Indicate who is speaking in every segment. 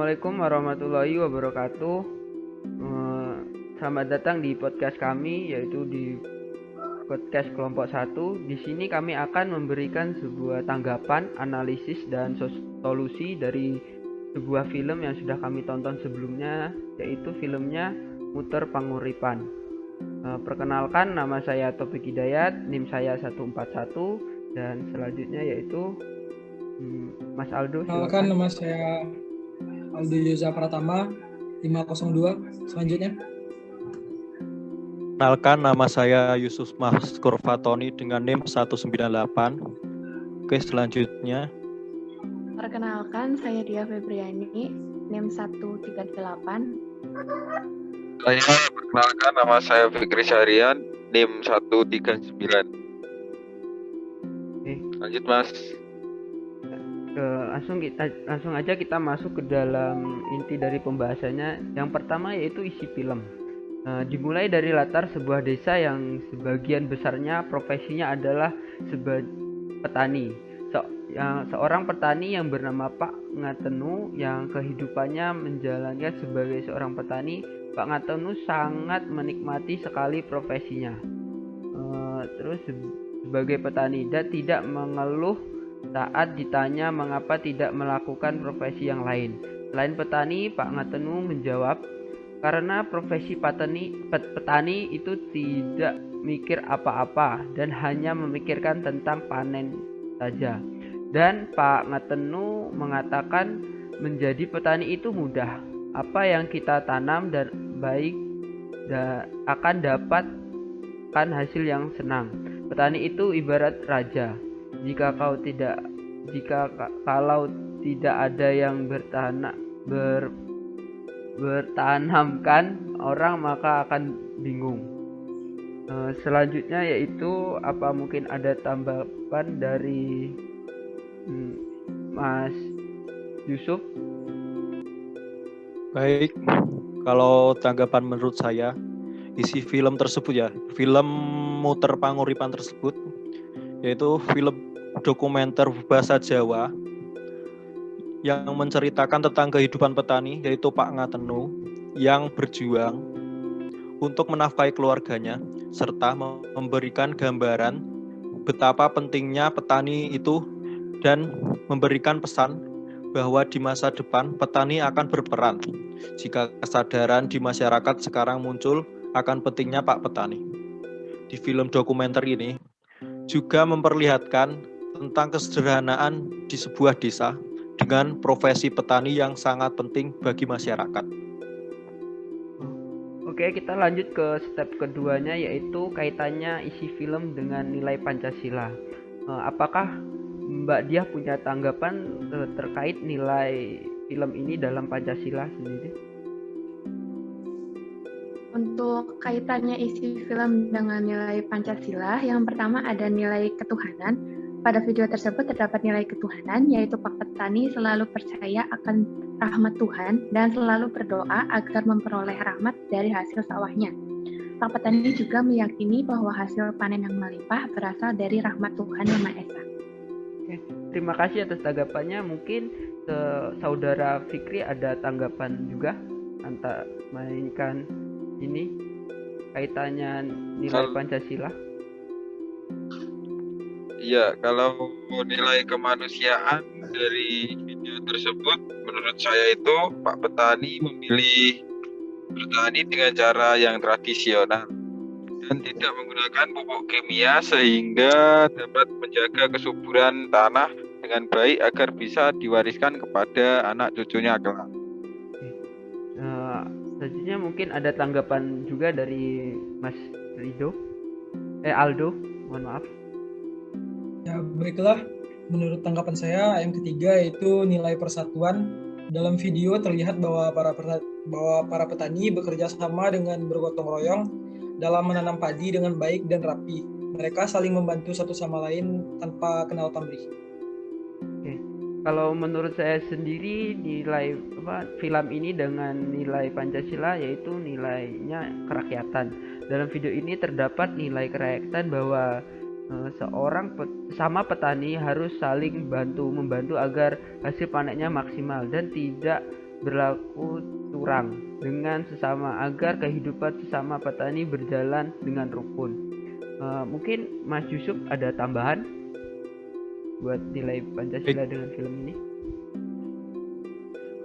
Speaker 1: Assalamualaikum warahmatullahi wabarakatuh. Selamat datang di podcast kami, yaitu di podcast kelompok 1. Di sini kami akan memberikan sebuah tanggapan, analisis, dan solusi dari sebuah film yang sudah kami tonton sebelumnya, yaitu filmnya Muter Panguripan. Perkenalkan, nama saya Topik Hidayat, NIM saya 141, dan selanjutnya yaitu Mas Aldo,
Speaker 2: Perkenalkan,
Speaker 1: silakan.
Speaker 2: nama saya Aldo Yuza Pratama 502. Selanjutnya,
Speaker 3: Perkenalkan, nama saya Yusuf Maskur Fatoni dengan NIM 198. Oke, selanjutnya.
Speaker 4: Perkenalkan, saya Dia Febriani, NIM 138.
Speaker 5: Perkenalkan, nama saya Fikri Syahrian, NIM 139. Lanjut, Mas.
Speaker 1: Langsung aja kita masuk ke dalam inti dari pembahasannya. Yang pertama yaitu isi film. Dimulai dari latar sebuah desa yang sebagian besarnya profesinya adalah sebagai petani. Seorang petani yang bernama Pak Ngatenu yang kehidupannya menjalankan sebagai seorang petani. Pak Ngatenu sangat menikmati sekali profesinya. Terus sebagai petani dan tidak mengeluh saat ditanya mengapa tidak melakukan profesi yang lain. Selain petani, Pak Ngatenu menjawab, karena profesi petani itu tidak mikir apa-apa dan hanya memikirkan tentang panen saja. Dan Pak Ngatenu mengatakan menjadi petani itu mudah. Apa yang kita tanam dan baik akan dapatkan hasil yang senang. Petani itu ibarat raja. Kalau tidak ada yang bertanamkan orang, maka akan bingung. Selanjutnya yaitu apa mungkin ada tambahan dari Mas Yusuf?
Speaker 3: Baik, kalau tanggapan menurut saya, isi film tersebut ya, film Muter Panguripan tersebut, yaitu film dokumenter bahasa Jawa yang menceritakan tentang kehidupan petani, yaitu Pak Ngatenu yang berjuang untuk menafkahi keluarganya serta memberikan gambaran betapa pentingnya petani itu dan memberikan pesan bahwa di masa depan petani akan berperan jika kesadaran di masyarakat sekarang muncul akan pentingnya Pak Petani. Di film dokumenter ini juga memperlihatkan tentang kesederhanaan di sebuah desa dengan profesi petani yang sangat penting bagi masyarakat.
Speaker 1: Oke, kita lanjut ke step keduanya, yaitu kaitannya isi film dengan nilai Pancasila. Apakah Mbak Diah punya tanggapan terkait nilai film ini dalam Pancasila sendiri?
Speaker 4: Untuk kaitannya isi film dengan nilai Pancasila, yang pertama ada nilai ketuhanan. Pada video tersebut terdapat nilai ketuhanan, yaitu Pak Petani selalu percaya akan rahmat Tuhan dan selalu berdoa agar memperoleh rahmat dari hasil sawahnya. Pak Petani juga meyakini bahwa hasil panen yang melimpah berasal dari rahmat Tuhan Yang Maha Esa.
Speaker 1: Terima kasih atas tanggapannya. Mungkin saudara Fikri ada tanggapan juga mainkan ini kaitannya nilai Pancasila.
Speaker 5: Iya, kalau nilai kemanusiaan dari video tersebut, menurut saya itu Pak Petani memilih bertani dengan cara yang tradisional dan tidak menggunakan pupuk kimia sehingga dapat menjaga kesuburan tanah dengan baik agar bisa diwariskan kepada anak cucunya kelak.
Speaker 1: Selanjutnya mungkin ada tanggapan juga dari Mas Aldo, mohon maaf.
Speaker 2: ya baiklah. Menurut tanggapan saya, yang ketiga yaitu nilai persatuan. Dalam video terlihat bahwa para petani bekerja sama dengan bergotong royong dalam menanam padi dengan baik dan rapi. Mereka saling membantu satu sama lain tanpa kenal pamrih.
Speaker 1: Kalau menurut saya sendiri nilai film ini dengan nilai Pancasila yaitu nilainya kerakyatan. Dalam video ini terdapat nilai kerakyatan bahwa seorang sama petani harus saling membantu agar hasil panennya maksimal dan tidak berlaku curang dengan sesama agar kehidupan sesama petani berjalan dengan rukun. Mungkin Mas Yusuf ada tambahan buat nilai Pancasila dengan film ini?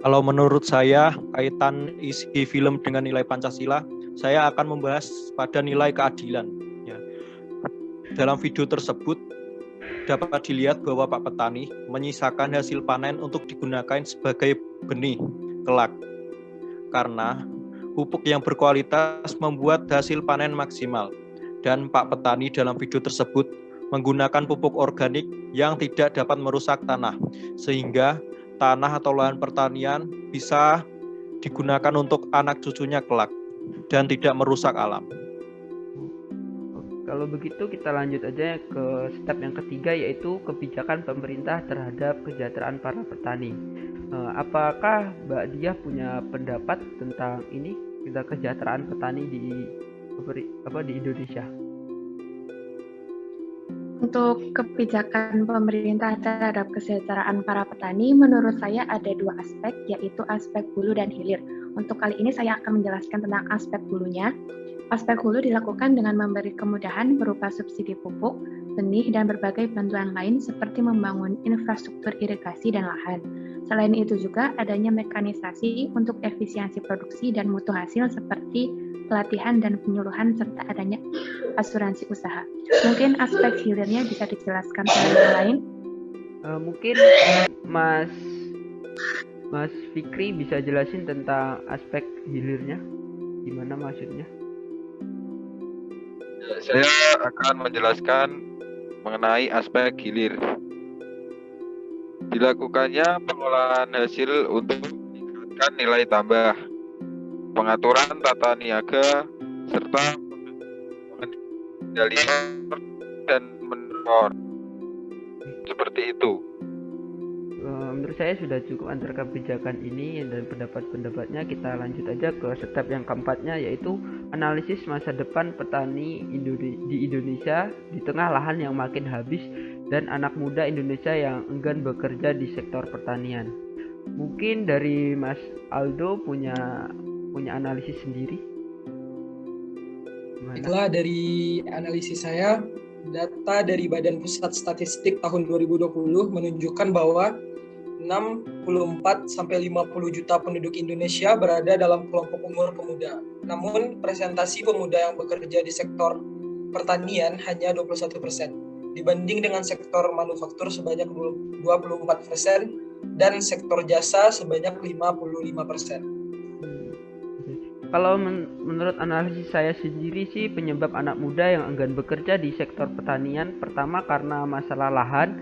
Speaker 3: Kalau menurut saya, kaitan isi film dengan nilai Pancasila, saya akan membahas pada nilai keadilan. Ya. Dalam video tersebut, dapat dilihat bahwa Pak Petani menyisakan hasil panen untuk digunakan sebagai benih kelak. Karena pupuk yang berkualitas membuat hasil panen maksimal. Dan Pak Petani dalam video tersebut menggunakan pupuk organik yang tidak dapat merusak tanah, sehingga tanah atau lahan pertanian bisa digunakan untuk anak cucunya kelak dan tidak merusak alam.
Speaker 1: Kalau begitu kita lanjut aja ke step yang ketiga, yaitu kebijakan pemerintah terhadap kesejahteraan para petani. Apakah Mbak Diah punya pendapat tentang ini, tentang kesejahteraan petani di Indonesia?
Speaker 4: Untuk kebijakan pemerintah terhadap kesejahteraan para petani, menurut saya ada dua aspek, yaitu aspek hulu dan hilir. Untuk kali ini saya akan menjelaskan tentang aspek hulunya. Aspek hulu dilakukan dengan memberi kemudahan berupa subsidi pupuk, benih, dan berbagai bantuan lain seperti membangun infrastruktur irigasi dan lahan. Selain itu juga adanya mekanisasi untuk efisiensi produksi dan mutu hasil seperti pelatihan dan penyuluhan serta adanya asuransi usaha. Mungkin aspek hilirnya bisa dijelaskan oleh yang lain.
Speaker 1: Mungkin Mas Fikri bisa jelasin tentang aspek hilirnya, gimana maksudnya?
Speaker 5: Saya akan menjelaskan mengenai aspek hilir. Dilakukannya pengolahan hasil untuk meningkatkan nilai tambah, pengaturan tata niaga, serta pengendalian dan menor. Seperti itu.
Speaker 1: Menurut saya sudah cukup antara kebijakan ini dan pendapat-pendapatnya. Kita lanjut aja ke step yang keempatnya, yaitu analisis masa depan petani di Indonesia di tengah lahan yang makin habis dan anak muda Indonesia yang enggan bekerja di sektor pertanian. Mungkin dari Mas Aldo punya analisis sendiri.
Speaker 2: Baiklah, dari analisis saya, data dari Badan Pusat Statistik tahun 2020 menunjukkan bahwa 64-50 juta penduduk Indonesia berada dalam kelompok umur pemuda. Namun, presentasi pemuda yang bekerja di sektor pertanian hanya 21%, dibanding dengan sektor manufaktur sebanyak 24% dan sektor jasa sebanyak 55%.
Speaker 1: Kalau menurut analisis saya sendiri sih, penyebab anak muda yang enggan bekerja di sektor pertanian, pertama karena masalah lahan.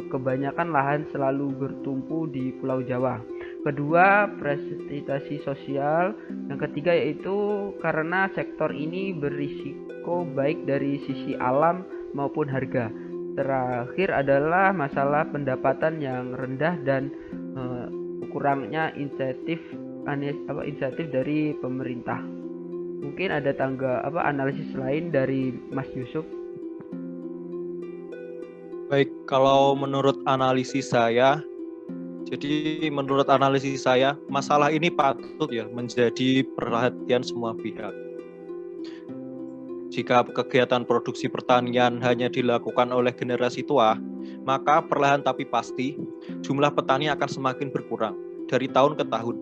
Speaker 1: Kebanyakan lahan selalu bertumpu di Pulau Jawa. Kedua, presentasi sosial. Yang ketiga yaitu karena sektor ini berisiko baik dari sisi alam maupun harga. Terakhir adalah masalah pendapatan yang rendah dan kurangnya insentif dari pemerintah. Mungkin ada analisis lain dari Mas Yusuf.
Speaker 3: Baik, kalau menurut analisis saya, masalah ini patut ya menjadi perhatian semua pihak. Jika kegiatan produksi pertanian hanya dilakukan oleh generasi tua, maka perlahan tapi pasti jumlah petani akan semakin berkurang dari tahun ke tahun.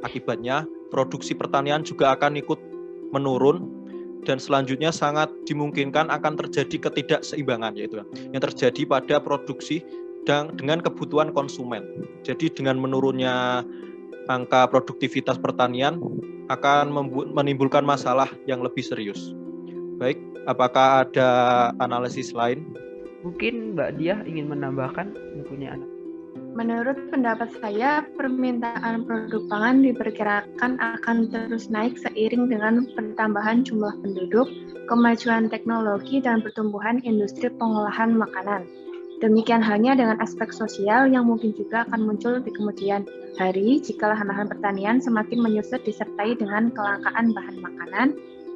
Speaker 3: Akibatnya, produksi pertanian juga akan ikut menurun dan selanjutnya sangat dimungkinkan akan terjadi ketidakseimbangan, yaitu yang terjadi pada produksi dengan kebutuhan konsumen. Jadi dengan menurunnya angka produktivitas pertanian akan menimbulkan masalah yang lebih serius. Baik, apakah ada analisis lain?
Speaker 1: Mungkin Mbak Diah ingin menambahkan, mempunyai anak.
Speaker 4: Menurut pendapat saya, permintaan produk pangan diperkirakan akan terus naik seiring dengan pertambahan jumlah penduduk, kemajuan teknologi, dan pertumbuhan industri pengolahan makanan. Demikian halnya dengan aspek sosial yang mungkin juga akan muncul di kemudian hari jika lahan-lahan pertanian semakin menyusut disertai dengan kelangkaan bahan makanan,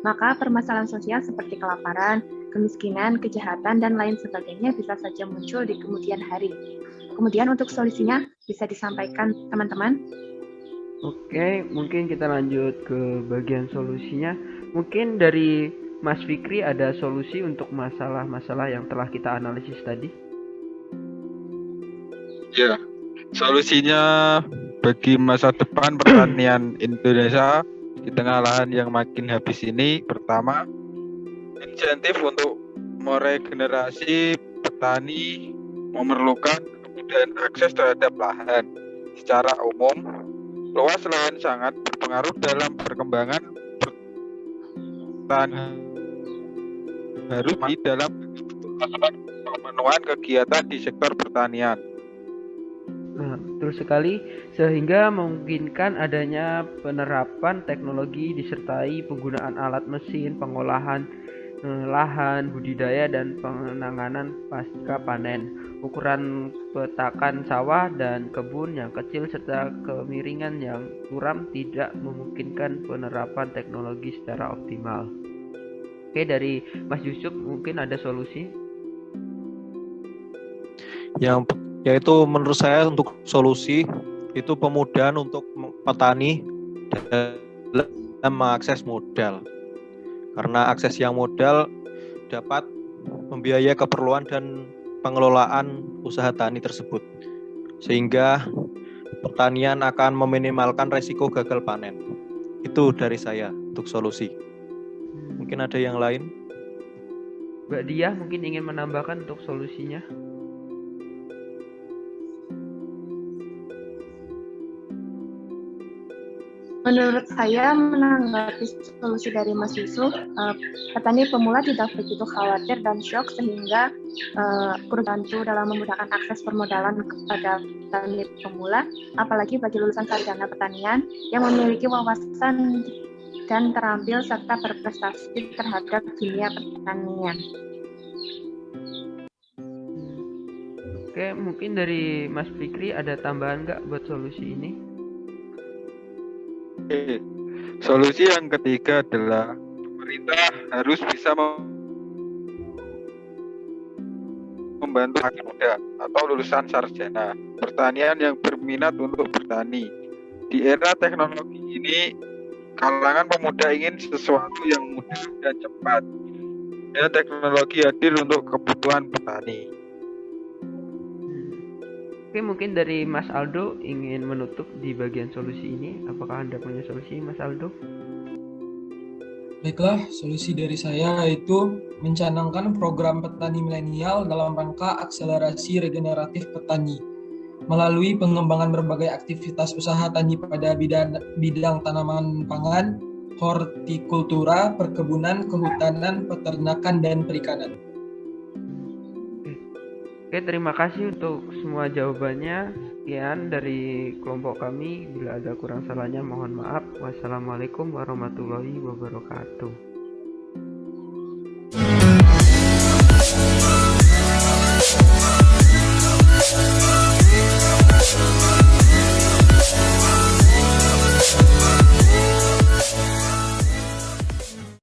Speaker 4: maka permasalahan sosial seperti kelaparan, kemiskinan, kejahatan, dan lain sebagainya bisa saja muncul di kemudian hari. Kemudian untuk solusinya, bisa disampaikan teman-teman?
Speaker 1: Oke, mungkin kita lanjut ke bagian solusinya. Mungkin dari Mas Fikri ada solusi untuk masalah-masalah yang telah kita analisis tadi?
Speaker 5: Ya, solusinya bagi masa depan pertanian Indonesia di tengah lahan yang makin habis ini, pertama, insentif untuk meregenerasi petani memerlukan kemudahan akses terhadap lahan. Secara umum, luas lahan sangat berpengaruh dalam perkembangan pertanian, harus di dalam pemenuhan kegiatan di sektor pertanian.
Speaker 1: Nah, betul sekali, sehingga memungkinkan adanya penerapan teknologi disertai penggunaan alat mesin, pengolahan lahan, budidaya, dan penanganan pasca panen. Ukuran petakan sawah dan kebun yang kecil serta kemiringan yang curam tidak memungkinkan penerapan teknologi secara optimal. Oke, dari Mas Yusuf mungkin ada solusi?
Speaker 3: Yaitu menurut saya untuk solusi itu pemudahan untuk petani dalam mengakses modal. Karena akses yang modal dapat membiayai keperluan dan pengelolaan usaha tani tersebut. Sehingga pertanian akan meminimalkan resiko gagal panen. Itu dari saya untuk solusi. Mungkin ada yang lain?
Speaker 1: Mbak Diah mungkin ingin menambahkan untuk solusinya?
Speaker 4: Menurut saya, menanggapi solusi dari Mas Yusuf, petani pemula tidak begitu khawatir dan shock sehingga berbantu dalam memudahkan akses permodalan kepada petani pemula, apalagi bagi lulusan sarjana pertanian yang memiliki wawasan dan terampil serta berprestasi terhadap dunia pertanian.
Speaker 1: Oke, mungkin dari Mas Fikri ada tambahan nggak buat solusi ini?
Speaker 5: Oke. Solusi yang ketiga adalah pemerintah harus bisa membantu anak muda atau lulusan sarjana pertanian yang berminat untuk bertani. Di era teknologi ini, kalangan pemuda ingin sesuatu yang mudah dan cepat. Dan teknologi hadir untuk kebutuhan petani.
Speaker 1: Oke, mungkin dari Mas Aldo ingin menutup di bagian solusi ini. Apakah Anda punya solusi, Mas Aldo?
Speaker 2: Baiklah, solusi dari saya yaitu mencanangkan program petani milenial dalam rangka akselerasi regeneratif petani melalui pengembangan berbagai aktivitas usaha tani pada bidang tanaman pangan, hortikultura, perkebunan, kehutanan, peternakan, dan perikanan.
Speaker 1: Oke, terima kasih untuk semua jawabannya. Sekian dari kelompok kami. Bila ada kurang salahnya mohon maaf. Wassalamualaikum warahmatullahi wabarakatuh.